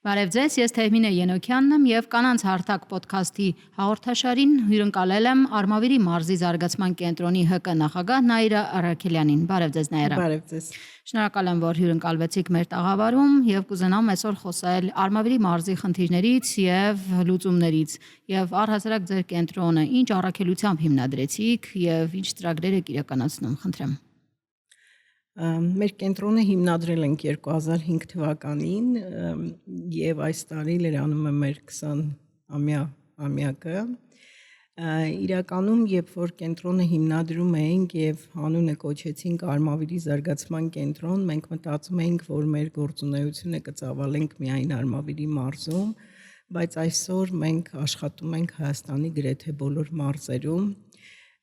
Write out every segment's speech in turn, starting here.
Բարև ձեզ, ես Թեհմինե Ենոքյանն եմ եւ Կանանց հարթակ ոդքասթի հաղորդաշարին հյուրընկալել եմ Արմավիրի մարզի զարգացման կենտրոնի ՀԿ նախագահ Նաիրա Արաքելյանին։ Բարև ձեզ, Նաիրա։ Բարև ձեզ։ Շնորհակալ եմ, որ հյուրընկալվեցիք մեր տաղավարում եւ կուզենամ այսօր խոսել Արմավիրի մարզի խնդիրներից եւ լուծումներից եւ առհասարակ ձեր կենտրոնը ինչ առաքելությամբ հիմնադրեցիք եւ ինչ ծրագրեր եք իրականացնում, խնդրեմ։ Մեր կենտրոնը հիմնադրել ենք 2005 թվականին եւ այս տարի լրանում է մեր 20-ամյակը։ Իրականում, երբ որ կենտրոնը հիմնադրում էինք եւ անունը կոչեցինք Արմավիրի զարգացման կենտրոն, մենք մտածում էինք, որ մեր գործունեությունը կծավալենք միայն Արմավիրի մարզում, բայց այսօր մենք աշխատում ենք Հայաստանի գրեթե բոլոր մարզերում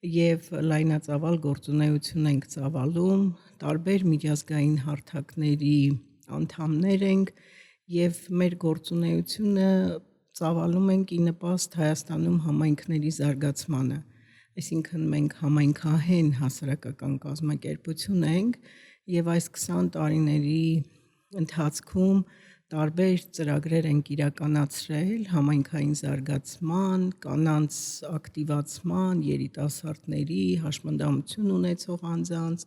եւ լայնածավալ գործունեություն ենք ծավալում, տարբեր միջազգային հարթակների անդամներ ենք եւ մեր գործունեությունը ծավալում ենք ի նպաստ Հայաստանում համայնքների զարգացմանը։ Այսինքն մենք համայնքահեն հասարակական կազմակերպություն ենք եւ այս 20 տարիների ընթացքում տարբեր ծրագրեր ենք իրականացրել համայնքային զարգացման, կանանց ակտիվացման, երիտասարդների, հաշմանդամություն ունեցող անձանց։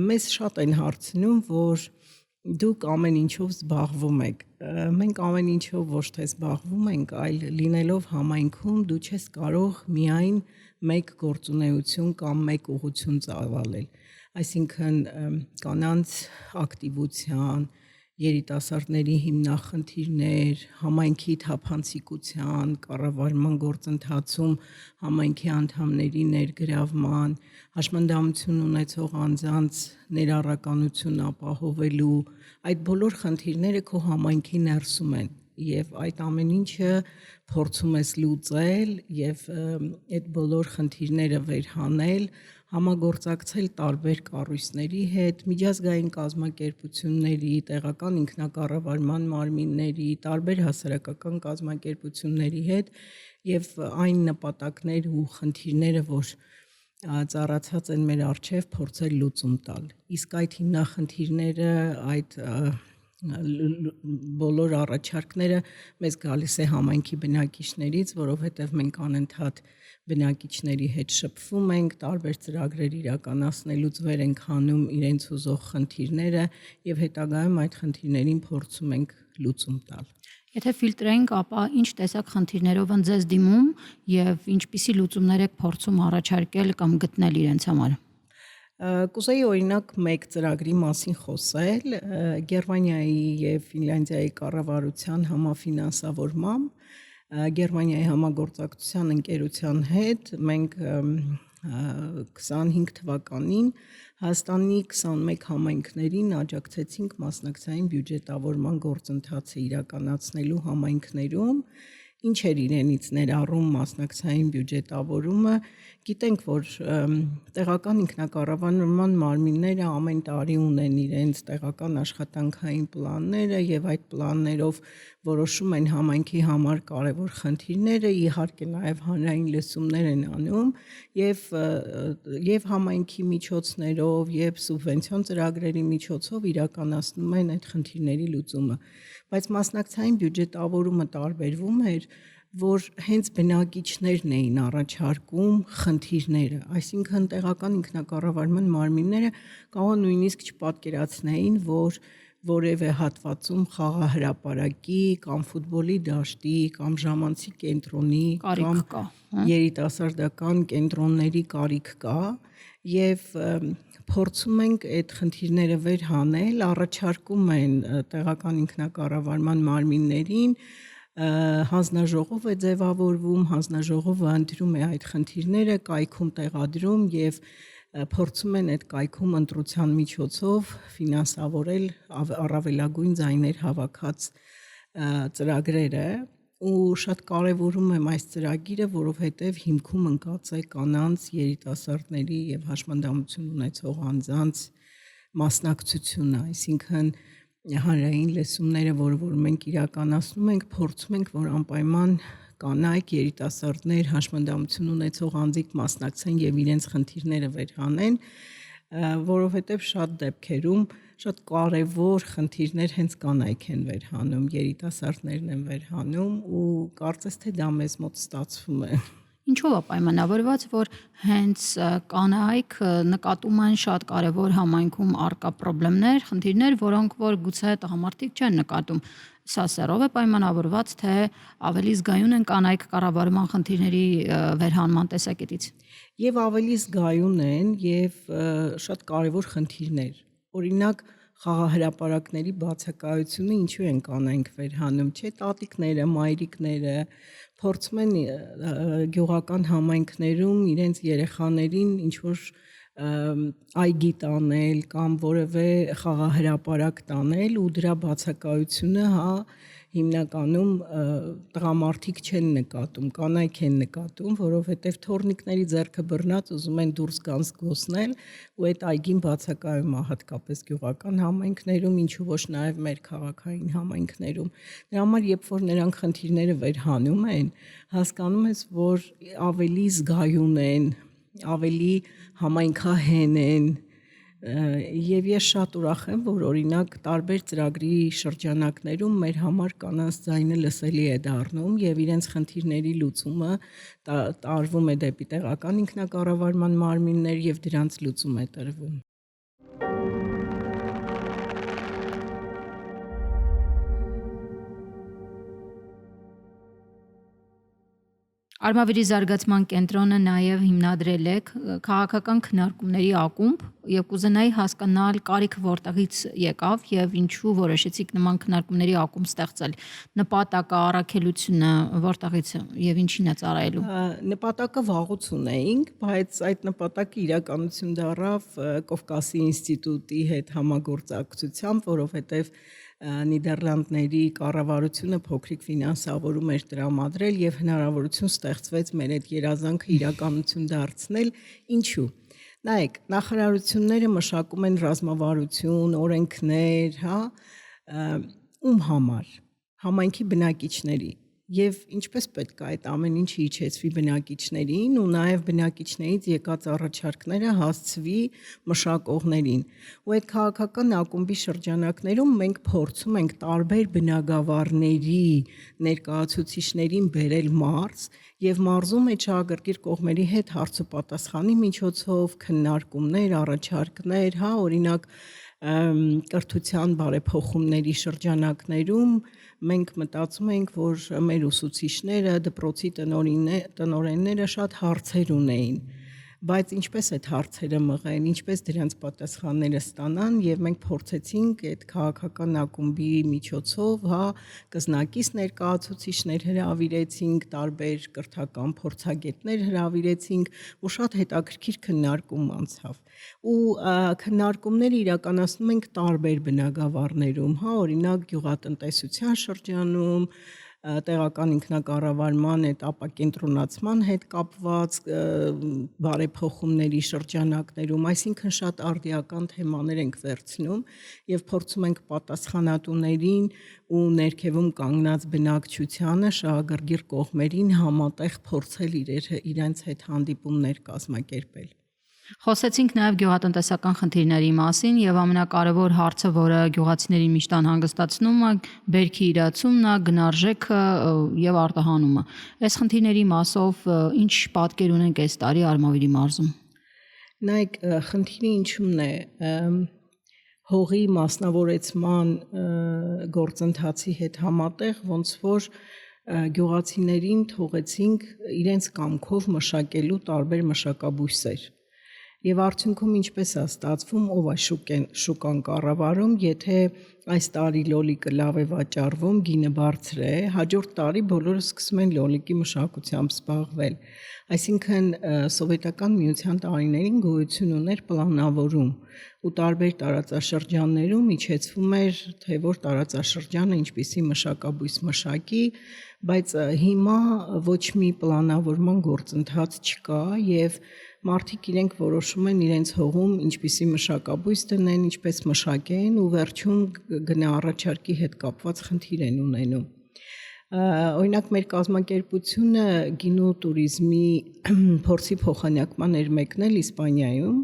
Մեզ շատ են հարցնում, որ դուք ամեն ինչով զբաղվում եք։ Մենք ամեն ինչով ոչ թե զբաղվում ենք, այլ լինելով համայնքում դու չես կարող միայն մեկ գործունեություն կամ մեկ ուղղություն ծավալել։ Այսինքն կանանց ակտիվության, երիտասարդների հիմնախնդիրներ, համայնքի թափանցիկության, կառավարման գործընթացում համայնքի անդամների ներգրավման, հաշմանդամություն ունեցող անձանց ներառականություն ապահովելու, այդ բոլոր խնդիրները քո համայնքի ներսում են եւ այդ ամեն ինչը փորձում ես լուծել եւ այդ բոլոր խնդիրները վերհանել, համագործակցել տարբեր կառույցների հետ, միջազգային կազմակերպությունների, տեղական ինքնակառավարման մարմինների, տարբեր հասարակական կազմակերպությունների հետ եւ այն նպատակներ ու խնդիրները, որ ծառացած են մեր առջև, փորձել լուծում տալ։ Իսկ այդ հիմնախնդիրները, այդ բոլոր առաջարկները մեզ գալիս է համայնքի բնակիչներից, որովհետև մենք անընդհատ բնակիչների հետ շփվում ենք, տարբեր ծրագրեր իրականացնելուց վեր ենք հանում իրենց ուզող խնդիրները եւ հետագայում այդ խնդիրներին փորձում ենք լուծում տալ։ Եթե ֆիլտրենք, ապա ինչ տեսակ խնդիրներով են ձեզ դիմում եւ ինչպիսի լուծումներ եք փորձում առաջարկել կամ գտնել իրենց համար։ Կուզեի օրինակ մեկ ծրագրի մասին խոսել, Գերմանիայի եւ Ֆինլանդիայի կառավարության համաֆինանսավորմամբ Գերմանիայի համագործակցության ընկերության հետ մենք 25 թվականին Հայաստանի 21 համայնքներին աջակցեցինք մասնակցային բյուջետավորման գործընթացը իրականացնելու համայնքներում, ինչ էր իրենից ներառում մասնակցային բյուջետավորումը, գիտենք, որ տեղական ինքնակառավարման մարմինները ամեն տարի ունեն իրենց տեղական աշխատանքային պլանները եւ այդ պլաններով որոշում են համայնքի համար կարևոր խնդիրները, իհարկե նաեւ հանրային լսումներ են անում եւ համայնքի միջոցներով եւ սուբվենցիոն ծրագրերի միջոցով իրականացնում են այդ խնդիրների լուծումը, բայց մասնակցային բյուջետավորումը տարբերվում էր, որ հենց բնակիչներն էին առաջարկում խնդիրները, այսինքն տեղական ինքնակառավարման մարմինները կարող նույնիսկ չպատկերացնեին, որ որևէ հատվածում խաղահրապարակի կամ ֆուտբոլի դաշտի կամ ժամանցի կենտրոնի կամ երիտասարդական կենտրոնների կարիք կա եւ փորձում ենք այդ խնդիրները վերհանել, առաջարկում են տեղական ինքնակառավարման մարմիններին, հանձնաժողով է ձևավորվում, հանձնաժողովը ընտրում է այդ խնդիրները, կայքում տեղադրում եւ փորձում են այդ կայքում ընտրության միջոցով ֆինանսավորել առավելագույն ձայներ հավաքած ծրագրերը ու շատ կարևորում եմ այս ծրագիրը, որովհետև հիմքում ընկած է կանանց, երիտասարդների եւ հաշմանդամություն ունեցող անձանց մասնակցությունը, այսինքն հանրային լսումները, որ մենք իրականացնում ենք, փորձում ենք, որ անպայման կանայք, երիտասարդներ, հաշմանդամություն ունեցող անձիկ մասնակցեն եւ իրենց խնդիրները վերհանեն, որովհետև շատ դեպքերում շատ կարևոր խնդիրներ հենց կանայք են վերհանում, երիտասարդներն են վերհանում ու կարծես թե դա մեզ մոտ ստացվում է։ Ինչով է պայմանավորված, որ հենց կանայք նկատում են շատ կարևոր համայնքում առկա խնդիրներ, խնդիրներ, որոնք որ գուցե տղամարդիկ չեն նկատում։ Սա սերով է պայմանավորված, թե ավելի զգայուն են կանայք կառավարման խնդիրների վերհանման տեսակետից։ Եվ ավելի զգայուն են եւ շատ կարևոր խնդիրներ։ Օրինակ խաղահրապարակների բացակայությունը ինչու են կանայք վերհանում, չէ՞, տատիկները, մայրիկները փորձում են գյուղական համայնքներում իրենց երեխաներին ինչ որ այգի տանել կամ որևէ խաղահրապարակ տանել ու դրա բացակայությունը հիմնականում տղամարդիկ չեն նկատում, կանայք են նկատում, որովհետև թորնիկների ձեռքը բռնած ուզում են դուրս գան զբոսնել ու այդ այգին բացակայում է հատկապես գյուղական համայնքներում, ինչու ոչ նաև մեր քաղաքային համայնքներում։ Դրա համար երբ որ նրանք խնդիրները վերհանում են, հասկանում ես, որ ավելի զգայուն են, ավելի համայնքահեն են, եւ ես շատ ուրախ եմ, որ օրինակ տարբեր ծրագրի շրջանակներում մեր համար կանանց ձայնը լսելի է դառնում եւ իրենց խնդիրների լուծումը տարվում է դեպի տեղական ինքնակառավարման մարմիններ եւ դրանց լուծում է տրվում։ Արմավիրի զարգացման կենտրոնը նաև հիմնադրել է քաղաքական քննարկումների ակումբ եւ կուզենայի հասկանալ կարիքը որտեղից եկավ եւ ինչու որոշեցիք նման քննարկումների ակումբ ստեղծել։ Նպատակը, առաքելությունը որտեղից եւ ինչին է ծառայելու։ Նպատակը վաղուց ունեինք, բայց այդ նպատակը իրականություն դառավ Կովկասի ինստիտուտի հետ համագործակցությամբ, որովհետեւ Նիդերլանդների կառավարությունը փոքրիկ ֆինանսավորում էր տրամադրել եւ հնարավորություն ստեղծվեց մեր այդ երազանքը իրականություն դարձնել։ Ինչու՞։ Նայեք, նախարարությունները մշակում են ռազմավարություն, օրենքներ, ում համար։ Համայնքի բնակիչների։ Եվ ինչպես պետք է այդ ամեն ինչը իջեցվի բնակիչներին ու նաև բնակիչներից եկած առաջարկները հասցվի մշակողներին։ Ու այդ քաղաքական ակումբի շրջանակներում մենք փորձում ենք տարբեր բնագավառների ներկայացուցիչներին բերել մարզ եւ մարզում այդ շահագրգիռ կողմերի հետ հարցոպատասխանի միջոցով քննարկումներ, առաջարկներ, օրինակ կրթության բարեփոխումների շրջանակներում մենք մտածում ենք, որ մեր ուսուցիչները, դպրոցի տնօրենները շատ հարցեր ունեին, բայց ինչպես այդ հարցերը մղեն, ինչպես դրանց պատասխանները ստանան եւ մենք փորձեցինք այդ քաղաքական ակումբի միջոցով, կզնակից ներկայացուցիչներ հրավիրեցինք, տարբեր կրթական փորձագետներ հրավիրեցինք ու շատ հետաքրքիր քննարկում անցավ։ Ու քննարկումները իրականացնում ենք տարբեր բնագավառներում, օրինակ գյուղատնտեսության շրջանում, տեղական ինքնակառավարման այդ ապակենտրոնացման հետ կապված բարեփոխումների շրջանակներում, այսինքն շատ արդիական թեմաներ ենք վերցնում եւ փորձում ենք պատասխանատուներին ու ներքևում կանգնած բնակչությանը, շահագրգիռ կողմերին համատեղ փորձել իրենց հետ հանդիպումներ կազմակերպել։ Խոսեցինք նաև գյուղատնտեսական խնդիրների մասին եւ ամենակարևոր հարցը, որը գյուղացիներին միշտ անհանգստացնում է, բերքի իրացումն է, գնարժեքը եւ արտահանումը։ Այս խնդիրների մասով ինչ պատկեր ունենք այս տարի Արմավիրի մարզում։ Նայեք, խնդիրը ինչու՞մն է։ Հողի մասնավորեցման գործընթացի հետ համատեղ ոնց որ գյուղացիներին թողեցինք իրենց կամքով մշակելու տարբեր մշակաբույսեր։ Եվ արդյունքում ինչպես է ստացվում, ով է շուկան կառավարում, եթե այս տարի լոլիկը լավ է վաճառվում, գինը բարձր է, հաջորդ տարի բոլորը սկսում են լոլիկի մշակությամբ զբաղվել։ Այսինքն սովետական միության տարիներին գոյություն ուներ պլանավորում ու տարբեր տարածաշրջաններում իջեցվում էր, թե որ տարածաշրջանը ինչպիսի մշակաբույս մշակի, բայց հիմա ոչ մի պլանավորման գործընթաց չկա եւ մարդիկ իրենք որոշում են իրենց հողում ինչպիսի մշակաբույս դնեն, ինչպես մշակեն ու վերջում գնաառաջարկի հետ կապված խնդիր են ունենում։ Օրինակ մեր կազմակերպությունը գինու տուրիզմի փորձի փոխանակման էր մեկնել Իսպանիայում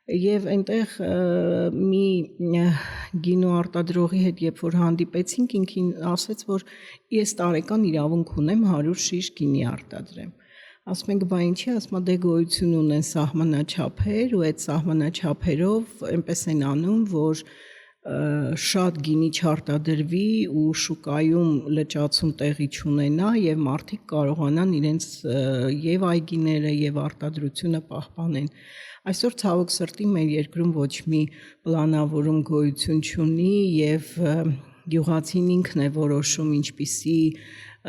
Եվ այնտեղ մի գինու արտադրողի հետ երբ որ հանդիպեցինք, ինքին ասեց, որ ես տարեկան իրավունք ունեմ 100 շիշ գինի արտադրեմ։ Ասում ենք, բա ինչի, ասում է, դե գոյություն ունեն սահմանաչափեր ու այդ սահմանաչափերով այնպես են անում, որ շատ գինի չարտադրվի ու շուկայում լճացում տեղի չունենա եւ մարդիկ կարողանան իրենց եւ այգիները եւ արտադրությունը պահպանեն։ Այսօր ցավոք սրտի մեր երկրում ոչ մի պլանավորում գոյություն չունի եւ գյուղացին ինքն է որոշում ինչպիսի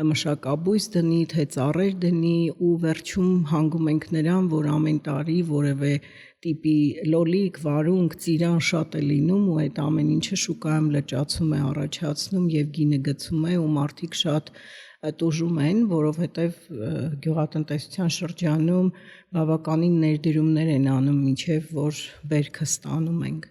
մշակաբույս դնի, թե ծառեր դնի ու վերջում հանգում ենք նրան, որ ամեն տարի որևէ տիպի լոլիկ, վարունգ, ծիրան շատ է լինում ու այդ ամեն ինչը շուկայում լճացում է առաջացնում եւ գինը գցում է ու մարդիկ շատ տուժում են, որովհետեւ գյուղատնտեսության շրջանում բավականին ներդրումներ են անում, մինչեւ որ բերքը ստանում ենք։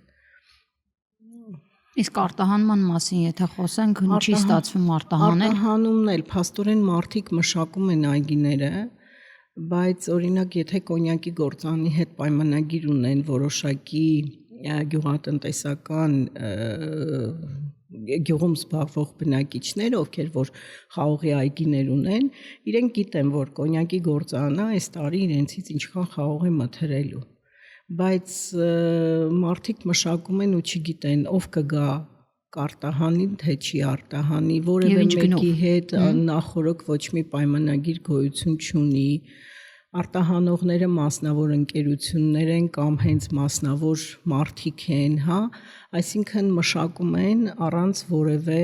Իսկ արտահանման մասին եթե խոսենք, ինչի ստացվում արտահանել։ Արտահանումն էլ փաստորեն մարդիկ մշակում են այգիները, բայց օրինակ եթե կոնյակի գործարանի հետ պայմանագիր ունեն որոշակի գյուղատնտեսական գյուղում զբաղվող բնակիչներ, ովքեր որ խաղողի այգիներ ունեն, իրենք գիտեն, որ կոնյակի գործարանը այս տարի իրենցից ինչքան խաղող է մթերելու։ Բայց մարդիկ մշակում են ու չգիտեն ով կգա կարտահանի, թե չի արտահանի, որևէ մեկի հետ նախորոք ոչ մի պայմանագիր գոյություն չունի, արտահանողները մասնավոր ընկերություններ են կամ հենց մասնավոր մարդիկ են, այսինքն մշակում են առանց որևէ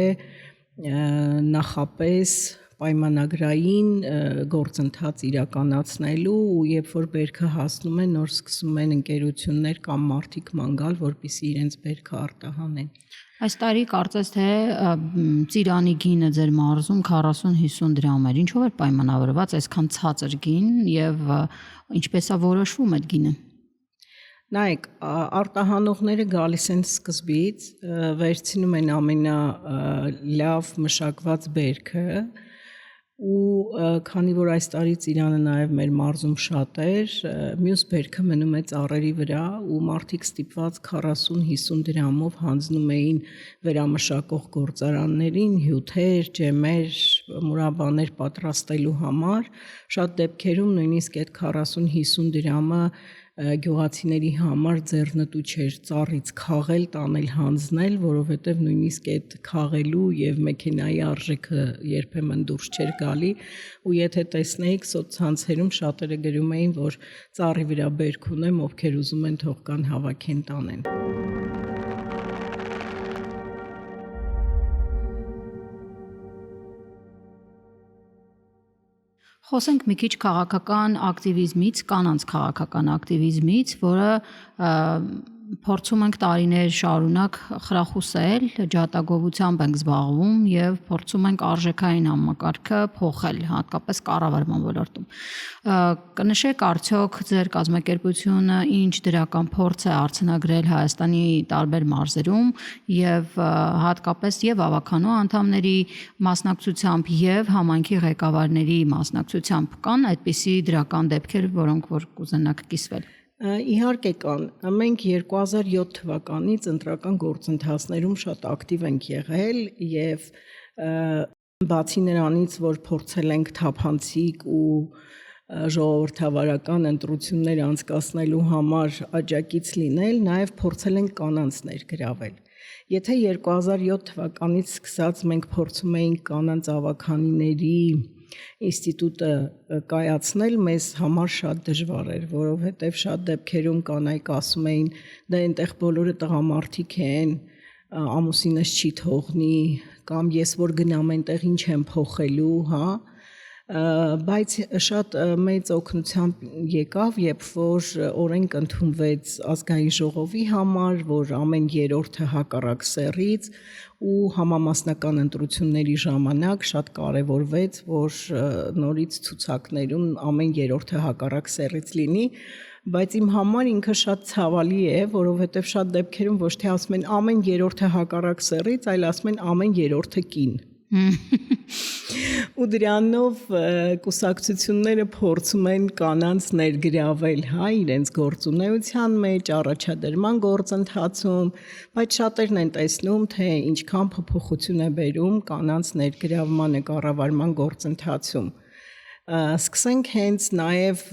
նախապես պայմանագրային գործընթաց իրականացնելու ու երբ որ բերքը հասնում է, նոր սկսում են ընկերություններ կամ մարդիկ ման գալ, որպեսզի իրենց բերքը արտահանեն։ Այս տարի կարծես թե ծիրանի գինը ձեր մարզում 40-50 դրամ էր։ Ինչով էր պայմանավորված այսքան ցածր գին եւ ինչպես է որոշվում այդ գինը։ Նայեք, արտահանողները գալիս են սկզբից, վերցնում են ամենալավ մշակված բերքը ու քանի որ այս տարի ծիրանը նաև մեր մարզում շատ էր, մյուս բերքը մնում է ծառերի վրա ու մարդիկ ստիպված 40-50 դրամով հանձնում էին վերամշակող գործարաններին հյութեր, ջեմեր, մուրաբաներ պատրաստելու համար, շատ դեպքերում նույնիսկ այդ 40-50 դրամը գյուղացիների համար ձեռնտու չէր ծառից քաղել, տանել, հանձնել, որովհետև նույնիսկ այդ քաղելու եւ մեքենայի արժեքը երբեմն դուրս չէր գալի ու եթե տեսնեիք սոցցանցերում շատերը գրում էին, որ ծառի վրա բերք ունեմ, ովքեր ուզում են թող կան հավաքեն տանեն։ Խոսենք մի քիչ քաղաքական ակտիվիզմից, կանանց քաղաքական ակտիվիզմից, որը փորձում ենք տարիներ շարունակ խրախուսել, ջատագովությամբ ենք զբաղվում եւ փորձում ենք արժեքային համակարգը փոխել, հատկապես կառավարման ոլորտում։ Կնշեք արդյոք ձեր կազմակերպությունը ինչ դրական փորձ է արձանագրել Հայաստանի տարբեր մարզերում եւ հատկապես եւ ավականու անդամների մասնակցությամբ եւ համայնքի ղեկավարների մասնակցությամբ կան այդպիսի դրական դեպքեր, որոնք որ կուզենաք կիսվել։ Իհարկե կան, մենք 2007 թվականից ընտրական գործընթացներում շատ ակտիվ ենք եղել եւ բացի նրանից, որ փորձել ենք թափանցիկ ու ժողովրդավարական ընտրություններ անցկացնելու համար աջակից լինել, նաեւ փորձել ենք կանանց ներգրավել։ Եթե 2007 թվականից սկսած մենք փորձում էինք կանանց ավականիների ինստիտուտը կայացնել, մեզ համար շատ դժվար էր, որովհետև շատ դեպքերում կանայք ասում էին, դա այնտեղ բոլորը տղամարդիկ են, ամուսինս չի թողնի, կամ ես որ գնամ այնտեղ ինչ եմ փոխելու, բայց շատ մեծ օգնությամբ եկավ, երբ որ օրենք ընդունվեց ազգային ժողովի համար, որ ամեն երրորդը հակառակ սեռից ու համամասնական ընտրությունների ժամանակ շատ կարևորվեց, որ նորից ցուցակներում ամեն երրորդը հակառակ սեռից լինի, բայց իմ համար ինքը շատ ցավալի է, որովհետև շատ դեպքերում ոչ թե ասում են ամեն երրորդը հակառակ սեռից, այլ ասում են ամեն երրորդը կին։ Ու դրանով կուսակցությունները փորձում են կանանց ներգրավել, իրենց գործունեության մեջ, առաջադրման գործընթացում, բայց շատերն են տեսնում, թե ինչքան փոփոխություն է բերում կանանց ներգրավմանը կառավարման գործընթացում։ Սկսենք հենց նաև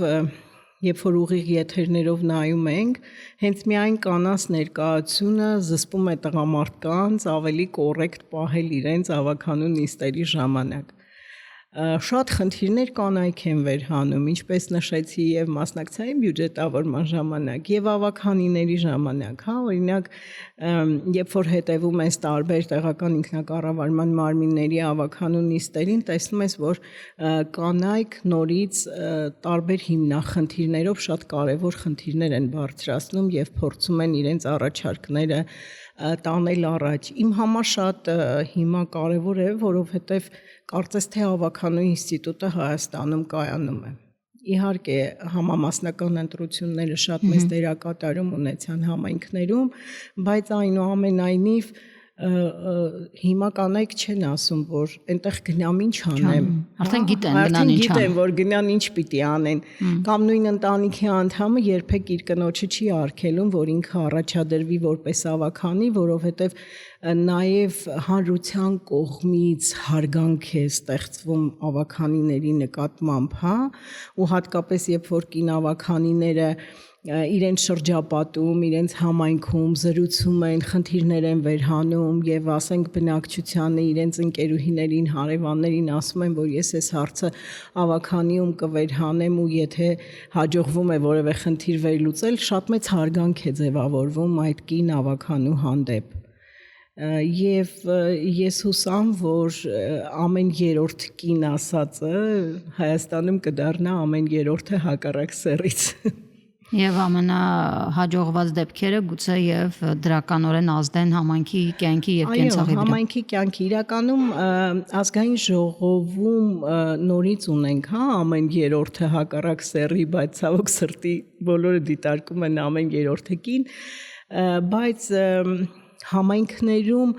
երբ որ ուղիղ եթերներով նայում ենք, հենց միայն կանանց ներկայությունը զսպում է տղամարդկանց ավելի կոռեկտ պահել իրենց ավականու նիստերի ժամանակ։ Շատ խնդիրներ կանայք են վերհանում, ինչպես նշեցի եւ մասնակցային բյուջետավորման ժամանակ եւ ավականիների ժամանակ, օրինակ, երբ որ հետևում ես տարբեր տեղական ինքնակառավարման մարմինների ավականու նիստերին, տեսնում ես, որ կանայք նորից տարբեր հիմնախնդիրներով շատ կարևոր խնդիրներ են բարձրացնում եւ փորձում են իրենց առաջարկները տանել առաջ։ Իմ համար շատ հիմա կարևոր է, որովհետեւ կարծես թե ավականու ինստիտուտը Հայաստանում կայանում է։ Իհարկե համամասնական ընտրությունները շատ մեծ դերակատարում ունեցան համայնքներում, բայց այնուամենայնիվ հիմա կանայք չեն ասում, որ այնտեղ գնամ ինչ անեմ։ Արդեն գիտեն գնան ինչ անեն։ Գիտեն, որ գնան ինչ պիտի անեն։ Կամ նույն ընտանիքի անդամը երբեք իր կնոջը չի արգելում, որ ինքը առաջադրվի որպես ավականի, որովհետև նաև հանրության կողմից հարգանք է ստեղծվում ավականիների նկատմամբ, ու հատկապես երբ որ կին ավականիները իրենց շրջապատում, իրենց համայնքում զրուցում են, խնդիրներ են վերհանում եւ ասենք բնակչությանը իրենց ընկերուհիներին, հարևաններին ասում են, որ ես այս հարցը ավականիում կվերհանեմ ու եթե հաջողվում է որևէ խնդիր վերլուծել, շատ մեծ հարգանք է ձևավորվում այդ կին ավականու հանդեպ։ Եվ ես հուսամ, որ ամեն երրորդ կին ասածը Հայաստանում կդառնա ամեն երրորդը հակառակ սեռից։ Եվ ամենահաջողված դեպքերը գուցե եւ դրականորեն ազդեն համայնքի կյանքի եւ կենցաղի վրա։ Այո, համայնքի կյանքի իրականում ազգային ժողովում նորից ունենք, ամեն երրորդը հակառակ սեռի, բայց ցավոք սրտի բոլորը դիտարկում են ամեն երրորդը կին, բայց համայնքներում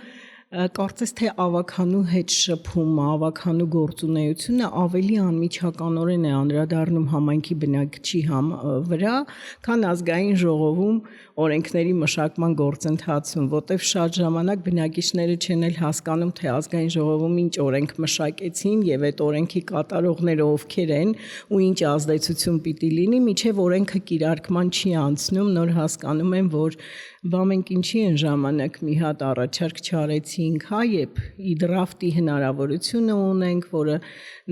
կարծես թե ավականու հետ շփումը, ավականու գործունեությունը ավելի անմիջականորեն է անդրադառնում համայնքի բնակչի վրա, քան ազգային ժողովում օրենքների մշակման գործընթացում, որտեղ շատ ժամանակ բնակիչները չեն էլ հասկանում, թե ազգային ժողովում ինչ օրենք մշակեցին եւ այդ օրենքի կատարողները ովքեր են ու ինչ ազդեցություն պիտի լինի, մինչեւ օրենքը կիրարկման չի անցնում, նոր հասկանում են, որ մենք ինչի են ժամանակ մի հատ առաջարկ չարեցինք, երբ իդրաֆտի հնարավորությունը ունենք, որը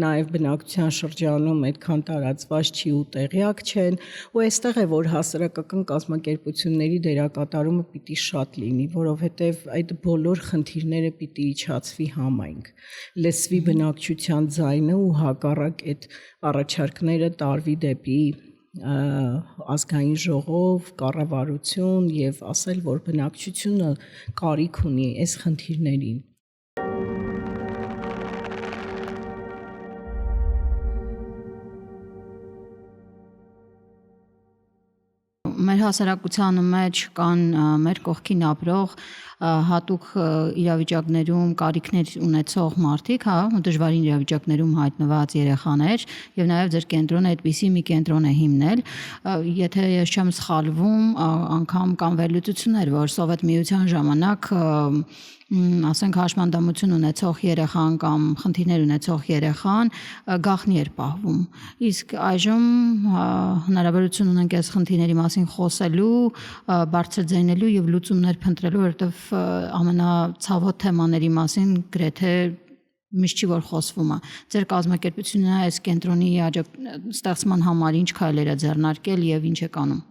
նաև բնակչության շրջանում այդքան տարածված չի ու տեղյակ չեն, ու այստեղ է, որ հասարակական կազմակերպությունների դերակատարումը պիտի շատ լինի, որովհետև այդ բոլոր խնդիրները պիտի իջացվի համայնք, լսվի բնակչության ձայնը ու հակառակ այդ առաջարկները տարվի դեպի ազգային ժողով, կառավարություն եւ ասել, որ բնակչությունը կարիք ունի այս խնդիրներին։ Մեր հասարակության մեջ կան մեր կողքին ապրող հատուկ իրավիճակներում կարիքներ ունեցող մարդիկ, դժվարին իրավիճակներում հայտնված երեխաներ եւ նաեւ ձեր կենտրոնը այդպիսի մի կենտրոն է հիմնել, եթե ես չեմ սխալվում, անգամ կան վերլուծություններ, որ Սովետ միության ժամանակ ասենք հաշմանդամություն ունեցող երեխան կամ խնդիրներ ունեցող երեխան գաղտնի էր պահվում։ Իսկ այժմ հնարավորություն ունենք այս խնդիրների մասին խոսելու, բարձր ձայնելու եւ լուծումներ փնտրելու, որովհետեւ ամենացավոտ թեմաների մասին գրեթե միշտ չի որ խոսվում է։ Ձեր կազմակերպությունը այս կենտրոնի ստեղծման համար ինչ քայլեր է ձեռնարկել եւ ինչ է անում։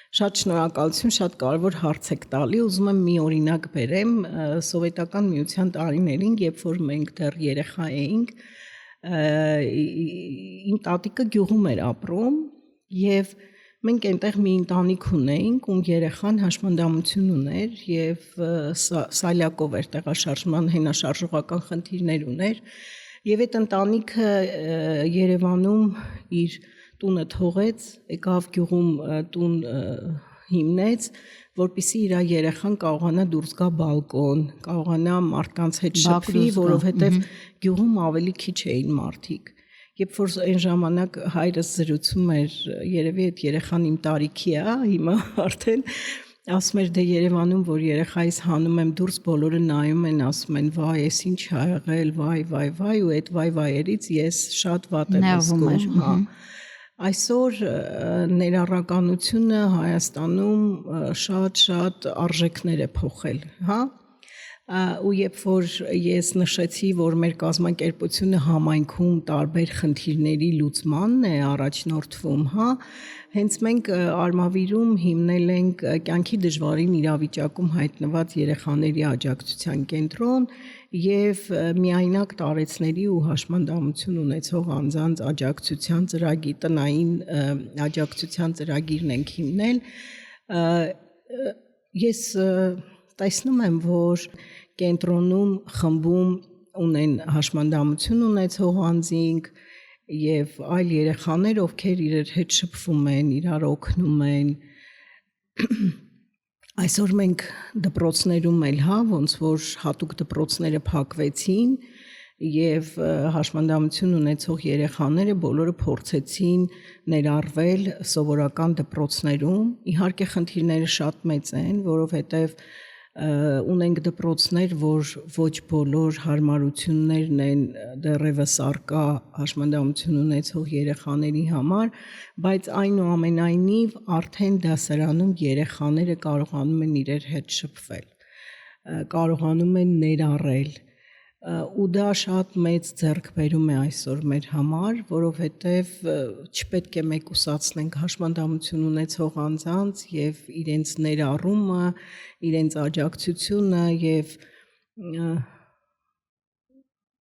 Շատ շնորհակալություն, շատ կարևոր հարց եք տալի, ուզում եմ մի օրինակ բերեմ սովետական միության տարիներին, երբ որ մենք դեռ երեխա էինք, իմ տատիկը գյուղում էր ապրում եւ մենք այնտեղ մի ընտանիք ունեինք, ում երեխան հաշմանդամություն ուներ եւ սալյակով էր տեղաշարժման հենաշարժողական խնդիրներ ուներ եւ այդ ընտանիքը Երևանում իր տունը թողեց, եկավ գյուղում տուն հիմնեց, որպեսզի իր երեխան կարողանա դուրս գա բալկոն, կարողանա մարդկանց հետ Բակ շփվի, դուրս գա, որովհետև գյուղում ավելի քիչ էին մարդիկ։ Երբ որ այն ժամանակ հայրս զրուցում էր, երևի այդ երեխան իմ տարիքի է, հիմա արդեն ասում էր դե Երևանում, որ երեխայիս հանում եմ դուրս, բոլորը նայում են, ասում են, վայ, էս ինչ ա եղել, վայ, ու այդ վայերից ես շատ վատ եմ զգում, հա։ Այսօր ներառականությունը Հայաստանում շատ արժեքներ է փոխել, հա։ Ու երբ որ ես նշեցի, որ մեր կազմակերպությունը համայնքում տարբեր խնդիրների լուծմանն է առաջնորդվում, հա, հենց մենք Արմավիրում հիմնել ենք կյանքի դժվարին իրավիճակում հայտնված երեխաների աջակցության կենտրոն եւ միայնակ տարեցների ու հաշմանդամություն ունեցող անձանց աջակցության ծրագիր, տնային աջակցության ծրագիրն ենք հիմնել։ Ես տեսնում եմ, որ կենտրոնում խմբում ունեն հաշմանդամություն ունեցող անձինք եւ այլ երեխաներ, ովքեր իրար հետ շփվում են, իրար օգնում են։ Այսօր մենք դպրոցներում էլ, հա, ոնց որ հատուկ դպրոցները փակվեցին եւ հաշմանդամություն ունեցող երեխաները բոլորը փորձեցին ներառվել սովորական դպրոցներում։ Իհարկե խնդիրները շատ մեծ են, որովհետեւ ունենք դպրոցներ, որ ոչ բոլոր հարմարություններն են դեռևս արկա հաշմանդամություն ունեցող երեխաների համար, բայց այնուամենայնիվ արդեն դասարանում երեխաները կարողանում են իրար հետ շփվել, կարողանում են ներառել, ու դա շատ մեծ ձեռքբերում է այսօր մեր համար, որովհետև չպետք է մեկուսացնենք հաշմանդամություն ունեցող անձանց եւ իրենց ներառումը, իրենց աջակցությունը եւ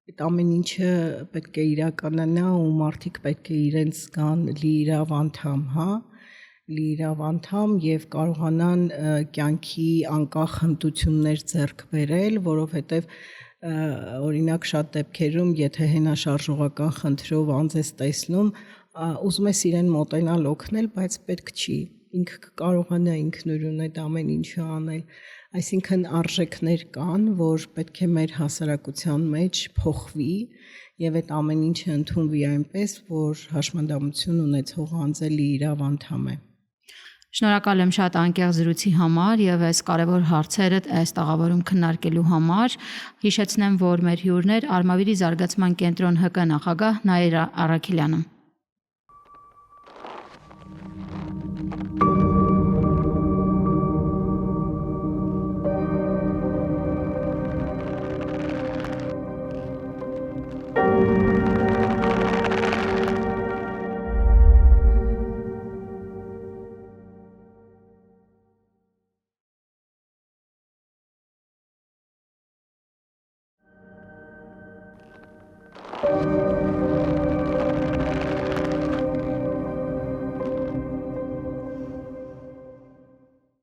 այդ ամեն ինչը պետք է իրականանա ու մարդիկ պետք է իրենց զգան լիիրավ անդամ, հա, լիիրավ անդամ եւ կարողանան կյանքի անկախ հմտություններ ձեռք բերել, որովհետեւ օրինակ շատ դեպքերում, եթե հենաշարժողական խնդրով անձ ես տեսնում, ուզում ես իրեն մոտենալ օգնել, բայց պետք չի, ինքը կարողանա ինքնուրույն այդ ամեն ինչը անել, այսինքն արժեքներ կան, որ պետք է մեր հասարակության մեջ փոխվի եւ այդ ամեն ինչը ընդունվի այնպես, որ հաշմանդամություն ունեցող անձը լիիրավ անդամ է։ Շնորհակալ եմ շատ անկեղծ զրույցի համար եւ այս կարեւոր հարցերը այս տաղավարում քննարկելու համար։ Հիշեցնեմ, որ մեր հյուրն էր Արմավիրի զարգացման կենտրոն ՀԿ նախագահ Նաիրա Առաքելյանը։